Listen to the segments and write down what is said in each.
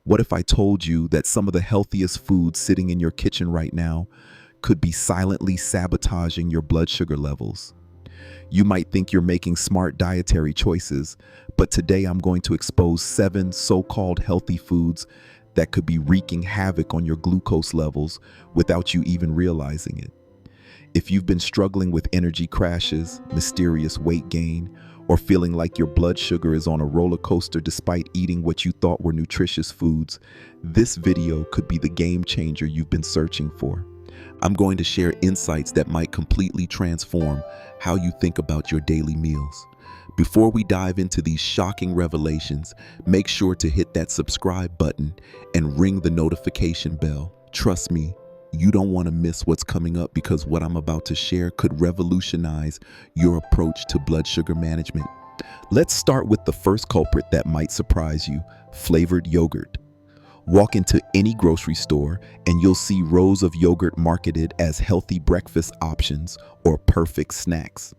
What if I told you that some of the healthiest foods sitting in your kitchen right now could be silently sabotaging your blood sugar levels? You might think you're making smart dietary choices, but today I'm going to expose 7 so-called healthy foods that could be wreaking havoc on your glucose levels without you even realizing it. If you've been struggling with energy crashes, mysterious weight gain, or feeling like your blood sugar is on a roller coaster despite eating what you thought were nutritious foods, this video could be the game changer you've been searching for. I'm going to share insights that might completely transform how you think about your daily meals. Before we dive into these shocking revelations, make sure to hit that subscribe button and ring the notification bell. Trust me, you don't want to miss what's coming up because what I'm about to share could revolutionize your approach to blood sugar management. Let's start with the first culprit that might surprise you: flavored yogurt. Walk into any grocery store and you'll see rows of yogurt marketed as healthy breakfast options or perfect snacks.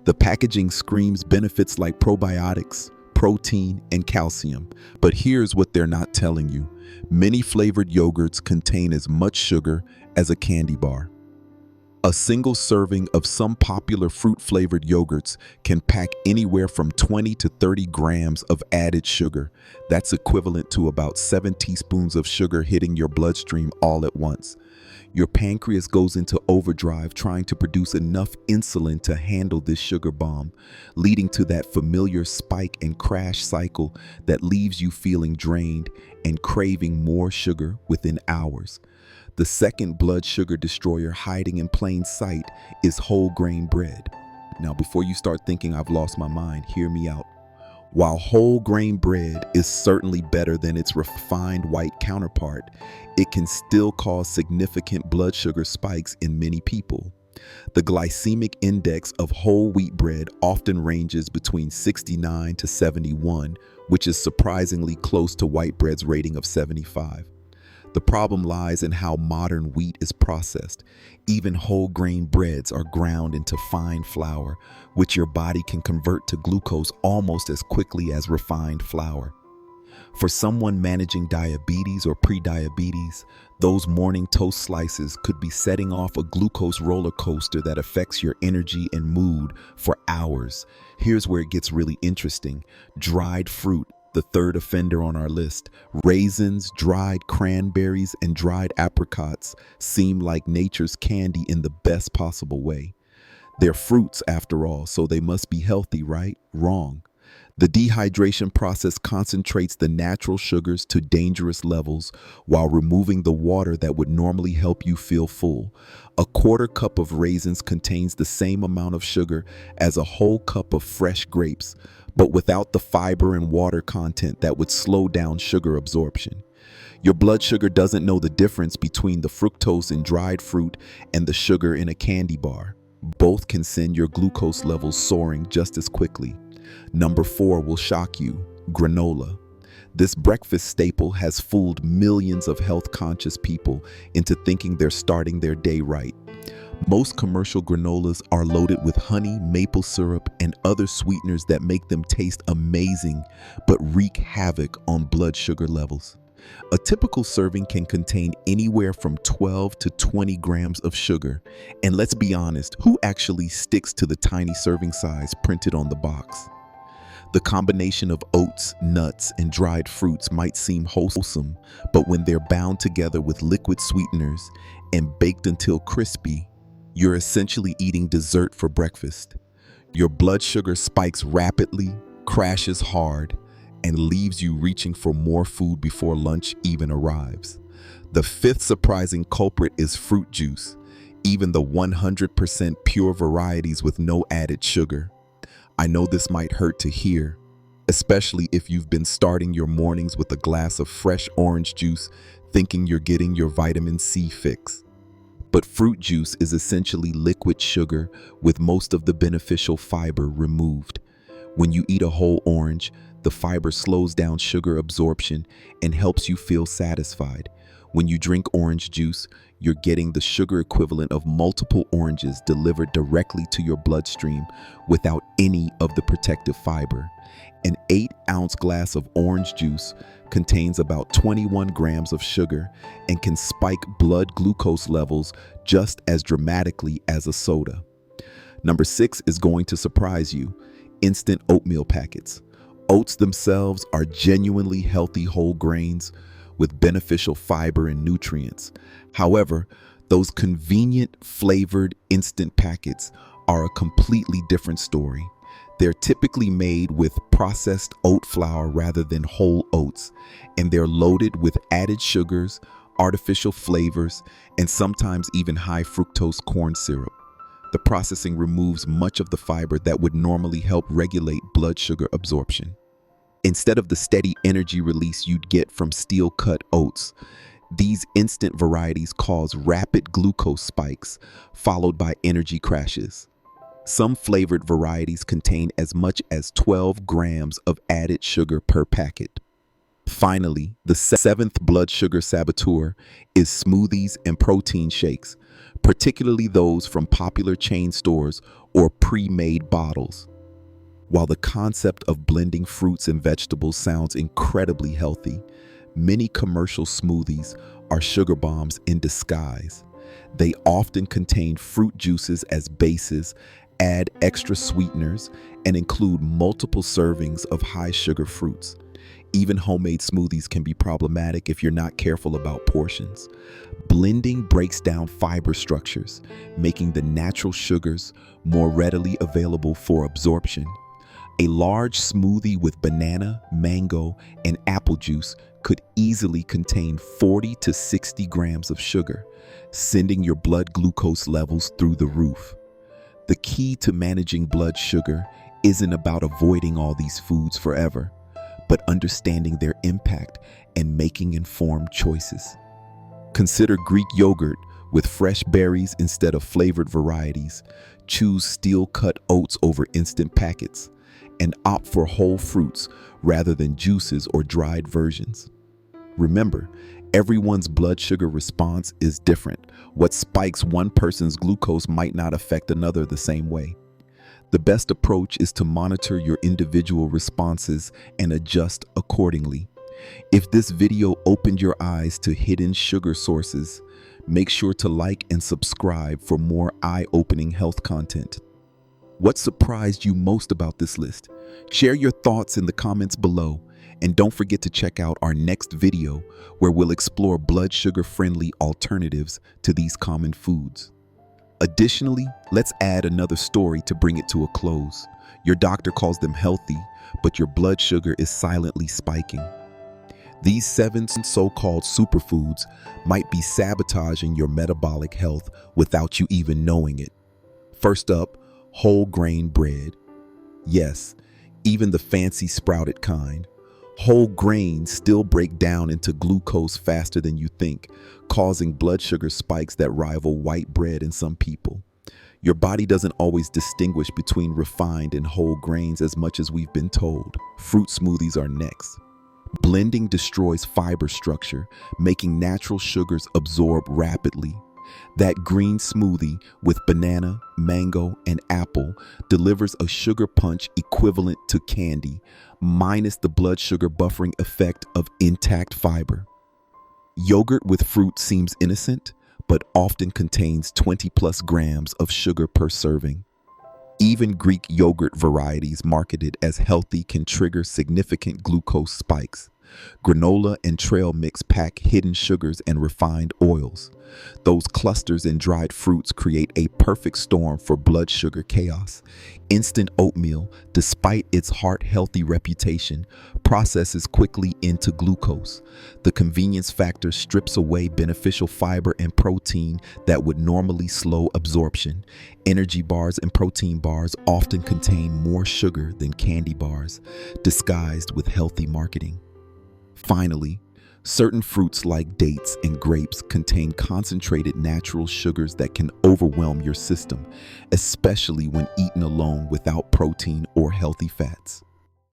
The packaging screams benefits like probiotics, protein, and calcium, but here's what they're not telling you. Many flavored yogurts contain as much sugar as a candy bar. A single serving of some popular fruit-flavored yogurts can pack anywhere from 20 to 30 grams of added sugar. That's equivalent to about 7 teaspoons of sugar hitting your bloodstream all at once. Your pancreas goes into overdrive trying to produce enough insulin to handle this sugar bomb, leading to that familiar spike and crash cycle that leaves you feeling drained and craving more sugar within hours. The second blood sugar destroyer hiding in plain sight is whole grain bread. Now, before you start thinking I've lost my mind, hear me out. While whole grain bread is certainly better than its refined white counterpart, it can still cause significant blood sugar spikes in many people. The glycemic index of whole wheat bread often ranges between 69 to 71, which is surprisingly close to white bread's rating of 75. The problem lies in how modern wheat is processed. Even whole grain breads are ground into fine flour, which your body can convert to glucose almost as quickly as refined flour. For someone managing diabetes or prediabetes, those morning toast slices could be setting off a glucose roller coaster that affects your energy and mood for hours. Here's where it gets really interesting. Dried fruit, the third offender on our list. Raisins, dried cranberries, and dried apricots seem like nature's candy in the best possible way. They're fruits after all, so they must be healthy, right? Wrong. The dehydration process concentrates the natural sugars to dangerous levels while removing the water that would normally help you feel full. A quarter cup of raisins contains the same amount of sugar as a whole cup of fresh grapes, but without the fiber and water content that would slow down sugar absorption. Your blood sugar doesn't know the difference between the fructose in dried fruit and the sugar in a candy bar. Both can send your glucose levels soaring just as quickly. Number 4 will shock you: granola. This breakfast staple has fooled millions of health-conscious people into thinking they're starting their day right. Most commercial granolas are loaded with honey, maple syrup, and other sweeteners that make them taste amazing but wreak havoc on blood sugar levels. A typical serving can contain anywhere from 12 to 20 grams of sugar. And let's be honest, who actually sticks to the tiny serving size printed on the box? The combination of oats, nuts, and dried fruits might seem wholesome, but when they're bound together with liquid sweeteners and baked until crispy, you're essentially eating dessert for breakfast. Your blood sugar spikes rapidly, crashes hard, and leaves you reaching for more food before lunch even arrives. The fifth surprising culprit is fruit juice, even the 100% pure varieties with no added sugar. I know this might hurt to hear, especially if you've been starting your mornings with a glass of fresh orange juice thinking you're getting your vitamin C fix. But fruit juice is essentially liquid sugar with most of the beneficial fiber removed. When you eat a whole orange, the fiber slows down sugar absorption and helps you feel satisfied. When you drink orange juice, you're getting the sugar equivalent of multiple oranges delivered directly to your bloodstream without any of the protective fiber. An 8-ounce glass of orange juice contains about 21 grams of sugar and can spike blood glucose levels just as dramatically as a soda. Number 6 is going to surprise you: instant oatmeal packets. Oats themselves are genuinely healthy whole grains with beneficial fiber and nutrients. However, those convenient flavored instant packets are a completely different story. They're typically made with processed oat flour rather than whole oats, and they're loaded with added sugars, artificial flavors, and sometimes even high fructose corn syrup. The processing removes much of the fiber that would normally help regulate blood sugar absorption. Instead of the steady energy release you'd get from steel-cut oats, these instant varieties cause rapid glucose spikes, followed by energy crashes. Some flavored varieties contain as much as 12 grams of added sugar per packet. Finally, the 7th blood sugar saboteur is smoothies and protein shakes, particularly those from popular chain stores or pre-made bottles. While the concept of blending fruits and vegetables sounds incredibly healthy, many commercial smoothies are sugar bombs in disguise. They often contain fruit juices as bases, add extra sweeteners, and include multiple servings of high-sugar fruits. Even homemade smoothies can be problematic if you're not careful about portions. Blending breaks down fiber structures, making the natural sugars more readily available for absorption. A large smoothie with banana, mango, and apple juice could easily contain 40 to 60 grams of sugar, sending your blood glucose levels through the roof. The key to managing blood sugar isn't about avoiding all these foods forever, but understanding their impact and making informed choices. Consider Greek yogurt with fresh berries instead of flavored varieties. Choose steel-cut oats over instant packets, and opt for whole fruits rather than juices or dried versions. Remember, everyone's blood sugar response is different. What spikes one person's glucose might not affect another the same way. The best approach is to monitor your individual responses and adjust accordingly. If this video opened your eyes to hidden sugar sources, make sure to like and subscribe for more eye-opening health content. What surprised you most about this list? Share your thoughts in the comments below, and don't forget to check out our next video where we'll explore blood sugar-friendly alternatives to these common foods. Additionally, let's add another story to bring it to a close. Your doctor calls them healthy, but your blood sugar is silently spiking. These 7 so-called superfoods might be sabotaging your metabolic health without you even knowing it. First up, whole grain bread. Yes, even the fancy sprouted kind. Whole grains still break down into glucose faster than you think, causing blood sugar spikes that rival white bread in some people. Your body doesn't always distinguish between refined and whole grains as much as we've been told. Fruit smoothies are next. Blending destroys fiber structure, making natural sugars absorb rapidly. That green smoothie with banana, mango, and apple delivers a sugar punch equivalent to candy, minus the blood sugar buffering effect of intact fiber. Yogurt with fruit seems innocent, but often contains 20+ grams of sugar per serving. Even Greek yogurt varieties marketed as healthy can trigger significant glucose spikes. Granola and trail mix pack hidden sugars and refined oils. Those clusters in dried fruits create a perfect storm for blood sugar chaos. Instant oatmeal, despite its heart-healthy reputation, processes quickly into glucose. The convenience factor strips away beneficial fiber and protein that would normally slow absorption. Energy bars and protein bars often contain more sugar than candy bars, disguised with healthy marketing. Finally, certain fruits like dates and grapes contain concentrated natural sugars that can overwhelm your system, especially when eaten alone without protein or healthy fats.